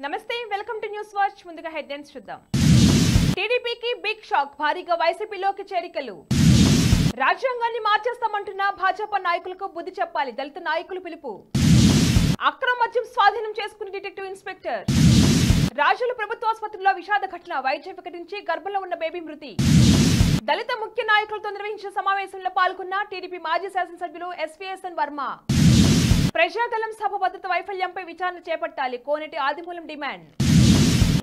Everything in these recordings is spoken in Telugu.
నమస్తే వెల్కమ్ టు న్యూస్ వాచ్ ముందుగా హెడ్లైన్స్ చూద్దాం. టీడీపీకి బిగ్ షాక్, భారీగా వైసీపీలోకి చేరికలు. రాజ్యాంగాన్ని మార్చేస్తామంటున్న భాజపా నాయకులకు బుద్ధి చెప్పాలి, దళిత నాయకులు పిలుపు. అక్రమ మద్యం స్వాధీనం చేసుకున్న డిటెక్టివ్ ఇన్స్పెక్టర్. రాజుల ప్రభుత్వ ఆసుపత్రిలో విషాద ఘటన, వైద్యం వికటించి గర్భంలో ఉన్న బేబీ మృతి. దళిత ముఖ్య నాయకులతో నిర్వహించిన సమావేశంలో పాల్గొన్న టీడీపీ మాజీ శాసనసభ్యులు ఎస్వీఎస్ఎన్ వర్మ. ప్రజాదళం సభ భద్రత వైఫల్యంపై విచారణ చేపట్టాలి, కోనేటి ఆదిమూలం డిమాండ్.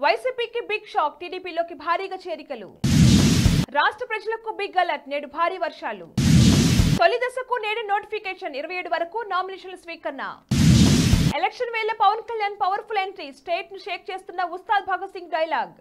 వైసీపీకి బిగ్ షాక్, టీడీపీలోకి భారీగా చేరికలు. రాష్ట్ర ప్రజలకు బిగ్ అలర్ట్, నేడు భారీ వర్షాలు. తొలి దశకు నేడు నోటిఫికేషన్, 27 వరకు నామినేషన్ల స్వీకరణ. ఎలక్షన్ వేళ Pawan Kalyan powerful entry, state ను షేక్ చేస్తున్న ఉస్తాద్ భగత్ సింగ్ డైలాగ్.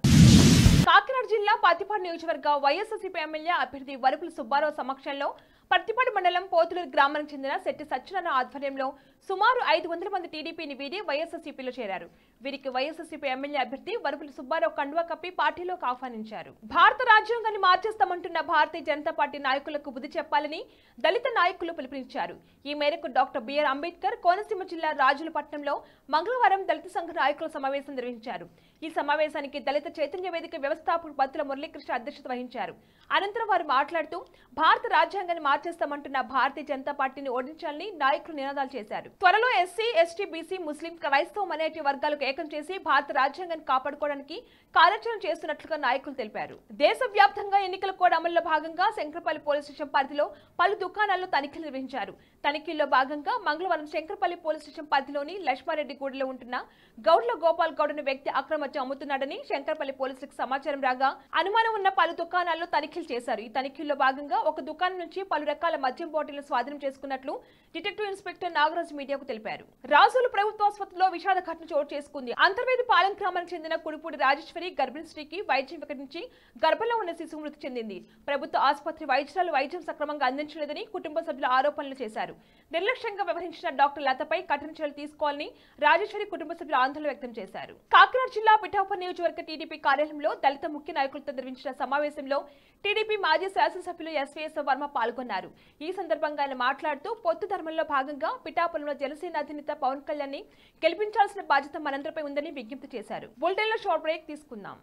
కాకినాడ జిల్లా పత్తిపాడు నియోజకవర్గ వైఎస్ఆర్సీపీ ఎమ్మెల్యే అభ్యర్థి వరుపుల సుబ్బారావు సమక్షంలో పత్తిపాడు మండలం పోతులూరు గ్రామానికి చెందిన శెట్టి సత్యనారాయణ ఆధ్వర్యంలో సుమారు 500 మంది టీడీపీని వీడి వైఎస్ఆర్సీపీలో చేరారు. వీరికి వైఎస్ఆర్సీపీ ఎమ్మెల్యే అభ్యర్థి వరుపుల సుబ్బారావు కండువా కప్పి పార్టీలోకి ఆహ్వానించారు. భారత రాజ్యాంగాన్ని మార్చేస్తామంటున్న భారతీయ జనతా పార్టీ నాయకులకు బుద్ధి చెప్పాలని దళిత నాయకులు పిలుపునిచ్చారు. ఈ మేరకు డాక్టర్ బిఆర్ అంబేద్కర్ కోనసీమ జిల్లా రాజులపట్నంలో మంగళవారం దళిత సంఘ నాయకుల సమావేశం నిర్వహించారు. ఈ సమావేశానికి దళిత చైతన్య వేదిక వ్యవస్థాపక బత్తుల మురళీకృష్ణ అధ్యక్షత వహించారు. అనంతరం వారు మాట్లాడుతూ భారత రాజ్యాంగాన్ని మార్చేస్తామంటున్న భారతీయ జనతా పార్టీని ఓడించాలని నాయకులు నినాదాలు చేశారు. త్వరలో ఎస్సీ, ఎస్టీ, బీసీ, ముస్లిం, క్రైస్తవ మైనారిటీ వర్గాలకు ఏకం చేసి భారత రాజ్యాంగాన్ని కాపాడుకోవడానికి కార్యాచరణ చేస్తున్నట్లుగా నాయకులు తెలిపారు. దేశవ్యాప్తంగా ఎన్నికల కోడ్ అమలులో భాగంగా శంకరపల్లి పోలీస్ స్టేషన్ పరిధిలో పలు దుకాణాల్లో తనిఖీలు నిర్వహించారు. తనిఖీల్లో భాగంగా మంగళవారం శంకరపల్లి పోలీస్ స్టేషన్ పరిధిలోని లక్ష్మారెడ్డిగూడలో ఉంటున్న గౌడ్ల గోపాల్ గౌడ్ అనే వ్యక్తి అక్రమ మద్యం అమ్ముతున్నాడని శంకరపల్లి పోలీసులకు సమాచారం రాగా అనుమానం ఉన్న పలు దుకాణాల్లో తనిఖీలు చేశారు. ఈ తనిఖీల్లో భాగంగా ఒక దుకాణం నుంచి పలు రకాల మద్యం బాటిళ్లను స్వాధీనం చేసుకున్నట్లు డిటెక్టివ్ ఇన్స్పెక్టర్ నాగరాజు మీడియాకు తెలిపారు. రాజుల ప్రభుత్వ ఆసుపత్రిలో విషాద ఘటన చోటు చేసుకుంది. అంతర్వేది పాలెం గ్రామానికి చెందిన కుడిపూడి రాజేశ్వరి గర్భిణీ స్త్రీకి వైద్యం వికటించి గర్భంలో ఉన్న శిశువు మృతి చెందింది. ప్రభుత్వ ఆసుపత్రి వైద్యురాలు వైద్యం సక్రమంగా అందించలేదని కుటుంబ సభ్యులు ఆరోపణలు చేశారు. నిర్లక్ష్యంగా వ్యవహరించిన డాక్టర్ లతపై కఠిన చర్యలు తీసుకోవాలని రాజేశ్వరి కుటుంబ సభ్యులు ఆందోళన వ్యక్తం చేశారు. కాకినాడ జిల్లా పిఠాపురం నియోజకవర్గ టీడీపీ కార్యాలయంలో దళిత ముఖ్య నాయకులతో నిర్వహించిన సమావేశంలో టీడీపీ మాజీ శాసనసభ్యులు ఎస్వీఎస్ వర్మ పాల్గొన్నారు. ఈ సందర్భంగా ఆయన మాట్లాడుతూ పొత్తు ధర్మంలో భాగంగా పిఠాపురంలో జనసేన అధినేత పవన్ కళ్యాణ్ ని గెలిపించాల్సిన బాధ్యత మనందరిపై ఉందని విజ్ఞప్తి చేశారు. బులెటిన్ లో షార్ట్ బ్రేక్ తీసుకుందాం.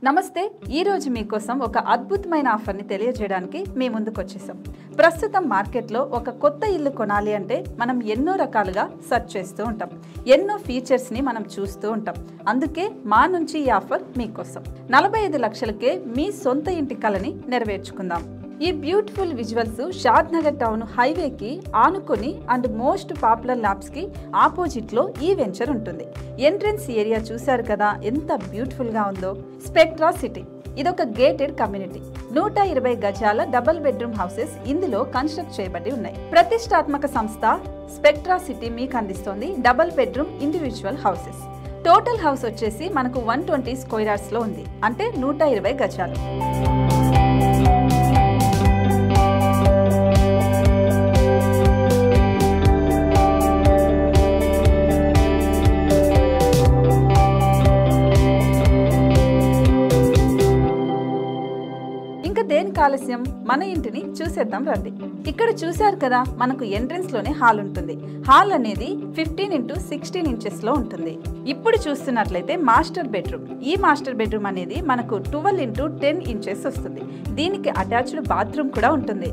నమస్తే. ఈరోజు మీకోసం ఒక అద్భుతమైన ఆఫర్ని తెలియజేయడానికి మీ ముందుకు వచ్చేసాం. ప్రస్తుతం మార్కెట్లో ఒక కొత్త ఇల్లు కొనాలి అంటే మనం ఎన్నో రకాలుగా సెర్చ్ చేస్తూ ఉంటాం, ఎన్నో ఫీచర్స్ని మనం చూస్తూ ఉంటాం. అందుకే మా నుంచి ఈ ఆఫర్ మీకోసం. 45 లక్షలకే మీ సొంత ఇంటి కలని నెరవేర్చుకుందాం. ఈ బ్యూటిఫుల్ విజువల్స్ షాద్ నగర్ టౌన్ హైవేకి ఆనుకొని అండ్ మోస్ట్ పాపులర్ ల్యాబ్స్ కి ఆపోజిట్ లో ఈ వెంచర్ ఉంటుంది. ఎంట్రన్స్ ఏరియా చూశారు కదా ఎంత బ్యూటిఫుల్ గా ఉందో. స్పెక్ట్రా సిటీ ఇదొక గేటెడ్ కమ్యూనిటీ. 120 గజాల డబుల్ బెడ్రూమ్ హౌసెస్ ఇందులో కన్స్ట్రక్ట్ చేయబడి ఉన్నాయి. ప్రతిష్టాత్మక సంస్థ స్పెక్ట్రా సిటీ మీకు అందిస్తోంది double bedroom individual houses. Total house వచ్చేసి మనకు 120 స్క్వేర్ యార్డ్స్ లో ఉంది, అంటే 120 గజాలు. దేనికి ఆలస్యం, మన ఇంటిని చూసేద్దాం రండి. ఇక్కడ చూశారు కదా, మనకు ఎంట్రన్స్ లోనే హాల్ ఉంటుంది. హాల్ అనేది 15x16 ఇంచెస్ లో ఉంటుంది. ఇప్పుడు చూస్తున్నట్లయితే మాస్టర్ బెడ్రూమ్. ఈ మాస్టర్ బెడ్రూమ్ అనేది మనకు 12x10 ఇంచెస్ వస్తుంది. దీనికి అటాచ్డ్ బాత్రూమ్ కూడా ఉంటుంది.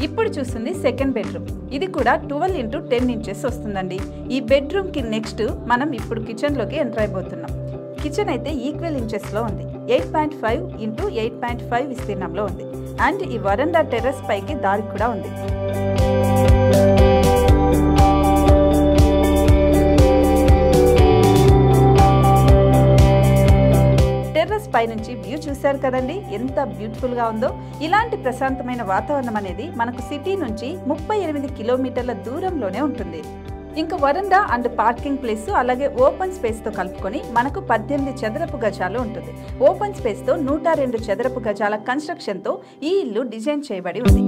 ఇప్పుడు చూస్తుంది సెకండ్ బెడ్రూమ్. ఇది కూడా 12x10 ఇంచెస్ వస్తుందండి. ఈ బెడ్రూమ్ కి నెక్స్ట్ మనం ఇప్పుడు కిచెన్ లోకి ఎంటర్ అయిపోతున్నాం. కిచెన్ అయితే ఈక్వల్ ఇంచెస్ లో ఉంది. 8.5 x 8.5 విస్తీర్ణంలో ఉంది. అండ్ ఈ వరండా టెర్రస్ పైకి దారి కూడా ఉంది. టెర్రస్ పై నుంచి వ్యూ చూశారు కదండి ఎంత బ్యూటిఫుల్ గా ఉందో. ఇలాంటి ప్రశాంతమైన వాతావరణం అనేది మనకు సిటీ నుంచి 38 కిలోమీటర్ల దూరంలోనే ఉంటుంది. ఇంకా వరండా అండ్ పార్కింగ్ ప్లేస్ అలాగే ఓపెన్ స్పేస్ తో కలుపుకొని మనకు 18 చదరపు గజాలు ఉంటుంది. ఓపెన్ స్పేస్ తో 102 చదరపు గజాల కన్స్ట్రక్షన్ తో ఈ ఇల్లు డిజైన్ చేయబడి ఉంది.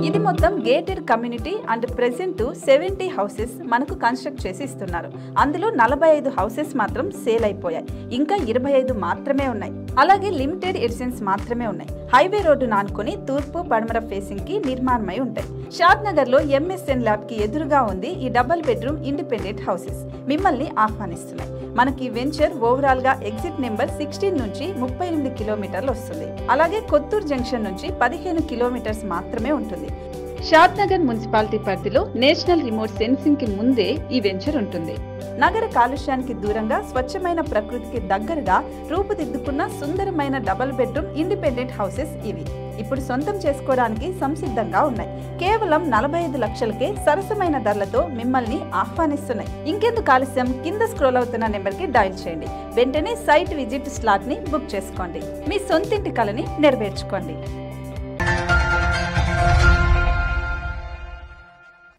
ఇది మొత్తం gated community and present 70 houses మనకు కన్స్ట్రక్ట్ చేసి ఇస్తున్నారు. అందులో 45 హౌసెస్ మాత్రం సేల్ అయిపోయాయి, ఇంకా 25 మాత్రమే ఉన్నాయి. అలాగే లిమిటెడ్ ఎడిషన్స్ మాత్రమే ఉన్నాయి. హైవే రోడ్డు ఆనుకొని తూర్పు పడమర ఫేసింగ్ కి నిర్మాణమై ఉంటాయి. షాద్ నగర్ లో MSN ల్యాబ్ కి ఎదురుగా ఉంది ఈ డబుల్ బెడ్రూమ్ ఇండిపెండెంట్ హౌసెస్. మిమ్మల్ని ఆహ్వానిస్తున్నాయి. మనకి వెంచర్ ఓవరాల్ గా ఎగ్జిట్ నెంబర్ 16 నుంచి 38 కిలోమీటర్లు వస్తుంది. అలాగే కొత్తూరు జంక్షన్ నుంచి 15 కిలోమీటర్స్ మాత్రమే ఉంటుంది. షాద్ నగర్ మున్సిపాలిటీ పరిధిలో నేషనల్ రిమోట్ సెన్సింగ్ కి ముందే ఈ వెంచర్ ఉంటుంది. నగర కాలుష్యానికి దూరంగా స్వచ్ఛమైన ప్రకృతికి దగ్గరగా రూపుదిద్దుకున్న సుందరమైన డబుల్ బెడ్రూమ్ ఇండిపెండెంట్ హౌసెస్ ఇవి. ఇప్పుడు సొంతం చేసుకోవడానికి సంసిద్ధంగా ఉన్నాయి. కేవలం 45 లక్షలకే సరసమైన ధరలతో మిమ్మల్ని ఆహ్వానిస్తున్నాయి. ఇంకెందుకు ఆలస్యం, కింద స్క్రోల్ అవుతున్న నెంబర్ కి డయల్ చేయండి. వెంటనే సైట్ విజిట్ స్లాట్ ని బుక్ చేసుకోండి. మీ సొంతింటి కలని నెరవేర్చుకోండి.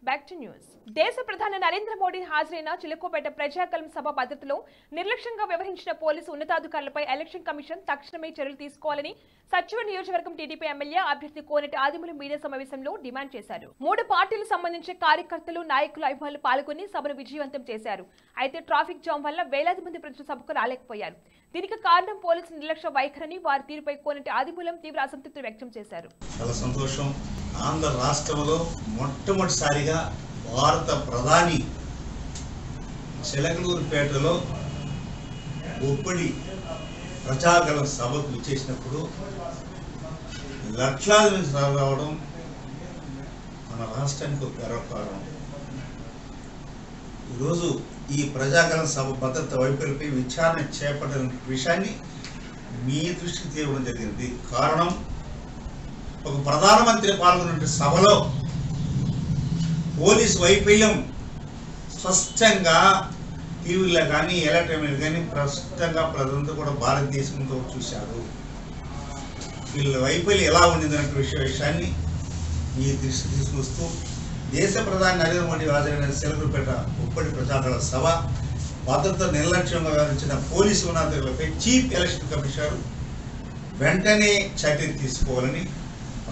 Back to news. దేశ ప్రధాని నరేంద్ర మోడీ హాజరైన చిలకూపేట ప్రజాకలం సభ భద్రతలో నిర్లక్ష్యంగా వ్యవహరించిన పోలీసు ఉన్నతాధికారులపై ఎలక్షన్ కమిషన్ తక్షణమే చర్యలు తీసుకోవాలని సచివ నియోజకవర్గం టీడీపీ ఎమ్మెల్యే అభ్యర్థి కోనేటి ఆదిమూలం మీడియా సమావేశంలో డిమాండ్ చేశారు. 3 పార్టీలకు సంబంధించిన కార్యకర్తలు, నాయకులు, అభిమానులు పాల్గొని సభను విజయవంతం చేశారు. అయితే ట్రాఫిక్ జామ్ వల్ల వేలాది మంది ప్రజలు సభకు రాలేకపోయారు. దీనికి కారణం పోలీసు నిర్లక్ష్య వైఖరిని వారి తీరుపై కోనేటి ఆదిమూలం తీవ్ర అసంతృప్తి వ్యక్తం చేశారు. చాలా సంతోషం. ఆంధ్ర రాష్ట్రంలో మొట్టమొదటిసారిగా భారత ప్రధాని చిలకలూరుపేటలో ఒప్పడి ప్రజాగల సభకు విచ్చేసినప్పుడు లక్షలాది మంది రావడం మన రాష్ట్రానికి ఒక గర్వకారణం. ఈరోజు ఈ ప్రజాగల సభ భద్రత వైఫల్యంపై విచారణ చేపట్టిన విషయాన్ని మీ దృష్టికి తేవడం జరిగింది. కారణం, ఒక ప్రధానమంత్రి పాల్గొన్న సభలో పోలీసు వైఫల్యం స్పష్టంగా టీవీలో కానీ ఎలక్ట్రానిక్ కానీ స్పష్టంగా ప్రజలంతా కూడా భారతదేశంతో చూశారు. వీళ్ళ వైఫల్యం ఎలా ఉండిందనే విషయాన్ని మీ దృష్టికి తీసుకొస్తూ దేశ ప్రధాని నరేంద్ర మోడీ హాజరైన చిలకలూరుపేట ఉప్పటి ప్రజాగల సభ భద్రత నిర్లక్ష్యంగా వ్యవహరించిన పోలీసు ఉన్నతాధికారులపై చీఫ్ ఎలక్షన్ కమిషనర్ వెంటనే చర్యలు తీసుకోవాలని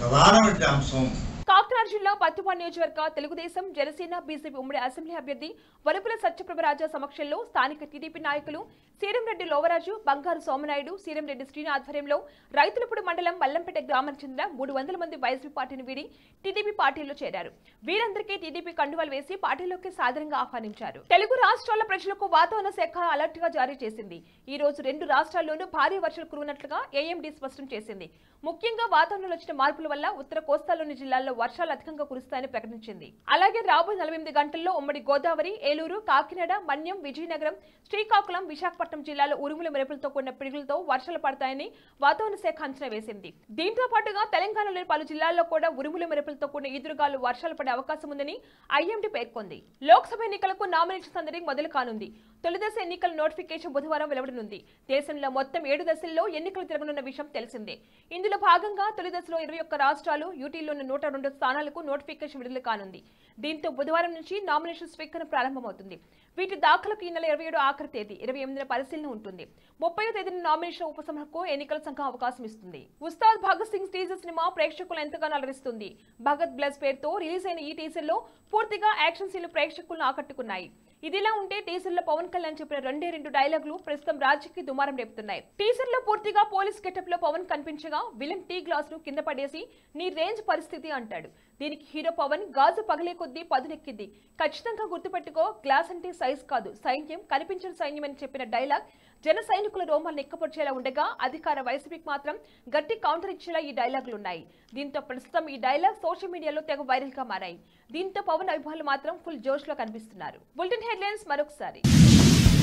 ప్రధానమైన అంశం. కాకినాడ జిల్లా పత్తిపాడు నియోజకవర్గ తెలుగుదేశం, జనసేన, బీజేపీ ఉమ్మడి అసెంబ్లీ అభ్యర్థి వలుపుల సత్యప్రభరాజ సమక్షంలో స్థానిక టీడీపీ నాయకులు సీరంరెడ్డి లోవరాజు, బంగారు సోమనాయుడు, సీరంరెడ్డి శ్రీను ఆధ్వర్యంలో రైతులపూడి మండలం మల్లంపేట గ్రామానికి చెందిన 300 మంది వైసీపీ పార్టీని వీడి టీడీపీ పార్టీలో చేరారు. వీరందరికీ టీడీపీ కండువాలు వేసి పార్టీలోకి సాదరంగా ఆహ్వానించారు. తెలుగు రాష్ట్రాల ప్రజలకు వాతావరణ శాఖ అలర్ట్ గా జారీ చేసింది. ఈ రోజు 2 రాష్ట్రాల్లోనూ భారీ వర్షాలు కురువనున్నట్లుగా ఏఎండీ స్పష్టం చేసింది. ముఖ్యంగా వాతావరణంలో వచ్చిన మార్పుల వల్ల ఉత్తర కోస్తాలోని జిల్లాల్లో వర్షాలు అధికంగా కురుస్తాయని ప్రకటించింది. అలాగే రాబోయే 48 గంటల్లో ఉమ్మడి గోదావరి, ఏలూరు, కాకినాడ, మన్యం, విజయనగరం, శ్రీకాకుళం, విశాఖపట్నం జిల్లాలో ఉరుముల మెరుపులతో కూడిన పిడుగులతో వర్షాలు పడతాయని వాతావరణ శాఖ అంచనా వేసింది. దీంతో పాటుగా తెలంగాణలోని పలు జిల్లాల్లో కూడా ఉరుముల మెరుపులతో కూడిన ఈదురుగాలు వర్షాలు పడే అవకాశం ఉందని ఐఎండీ పేర్కొంది. లోక్సభ ఎన్నికలకు నామినేషన్ సందడి మొదలు కానుంది. తొలిదశ ఎన్నికల నోటిఫికేషన్ బుధవారం వెలువడనుంది. దేశంలో మొత్తం 7 దశల్లో ఎన్నికలు జరగనున్న విషయం తెలిసిందే. ఇందులో భాగంగా తొలి దశలో 21 రాష్ట్రాలు, యూటీలోని 102 స్థానాలకు నోటిఫికేషన్ విడుదల కానుంది. దీంతో బుధవారం నుంచి నామినేషన్ స్వీకరణ ప్రారంభమవుతుంది. వీటి దాఖలకు ఈ నెల 27 ఆఖరి తేదీ, 28న పరిశీలన ఉంటుంది. 30వ తేదీన నామినేషన్ ఉపసంహరణకు ఎన్నికల సంఘం అవకాశం ఇస్తుంది. ఉస్తాద్ భగత్ సింగ్ టీజర్ సినిమా ప్రేక్షకులను ఎంతగానో అలరిస్తుంది. భగత్ బ్లస్ పేరుతో రిలీజ్ అయిన ఈ టీజర్ లో పూర్తిగా యాక్షన్ సీన్లు ప్రేక్షకులను ఆకట్టుకున్నాయి. ఇదిలా ఉంటే టీజర్ లో పవన్ కళ్యాణ్ చెప్పిన 2 డైలాగులు ప్రస్తుతం రాజకీయ దుమారం రేపుతున్నాయి. టీజర్ లో పూర్తిగా పోలీస్ గెటప్ లో పవన్ కనిపించగా విలన్ టీ గ్లాస్ ను కింద పడేసి నీ రేంజ్ పరిస్థితి అంటాడు. దీనికి హీరో పవన్ గాజు పగలే కొద్దీ పదునెక్కింది. ఖచ్చితంగా గుర్తుపెట్టుకో, గ్లాస్ అంటే సైజ్ కాదు, సైన్యం, కనిపించిన సైన్యం అని చెప్పిన డైలాగ్ జన సైనికుల రోమాలు నిక్కపొచ్చేలా ఉండగా అధికార వైసీపీకి మాత్రం గట్టి కౌంటర్ ఇచ్చేలా ఈ డైలాగులున్నాయి. దీంతో ప్రస్తుతం ఈ డైలాగ్ సోషల్ మీడియాలో తెగ వైరల్ గా మారాయి. దీంతో పవన్ అభిమానులు మాత్రం ఫుల్ జోష్ లో కనిపిస్తున్నారు. బులెటిన్ హెడ్లైన్స్ మరొకసారి.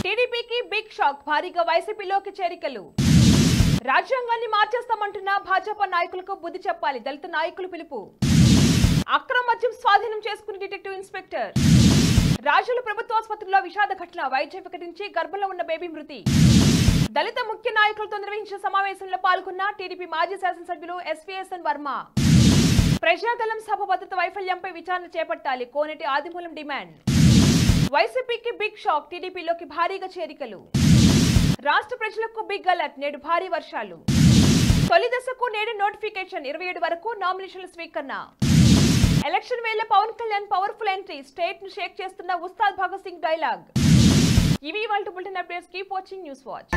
టీడీపీకి బిగ్ షాక్, భారీగా వైసీపీలోకి చేరికలు. రాజ్యాంగాన్ని మార్చేస్తామంటున్న భాజపా నాయకులకు బుద్ధి చెప్పాలి, దళిత నాయకులు పిలుపు. అక్రమ మద్యం స్వాధీనం చేసుకున్న డిటెక్టివ్ ఇన్స్పెక్టర్. రాజుల ప్రభుత్వాసుపత్రిలో విషాద ఘటన, వైద్యం వికటించి గర్భంలో ఉన్న బేబీ మృతి. దళిత ముఖ్య నాయకులతో నిర్వహించిన సమావేశంలో పాల్గొన్న టీడీపీ మాజీ శాసనసభ్యులు ఎస్వీఎస్ఎన్ వర్మ. ప్రజాగలం సభ భద్రత వైఫల్యంపై విచారణ చేపట్టాలి, కోనేటి ఆదిమూలం డిమాండ్. వైసీపీకి బిగ్ షాక్, టీడీపీలోకి భారీగా చేరికలు. రాష్ట్ర ప్రజలకు బిగ్ అలర్ట్, నేడు భారీ వర్షాలు. తొలి దశకు నేడు నోటిఫికేషన్, 27 వరకు నామినేషన్ల స్వీకరణ. ఎలక్షన్ వేళ Pawan Kalyan powerful entry, state ను షేక్ చేస్తున్న ఉస్తాద్ భగత్ సింగ్ డైలాగ్. ఇవి ఇవాల్టి bulletin updates. Keep watching News watch.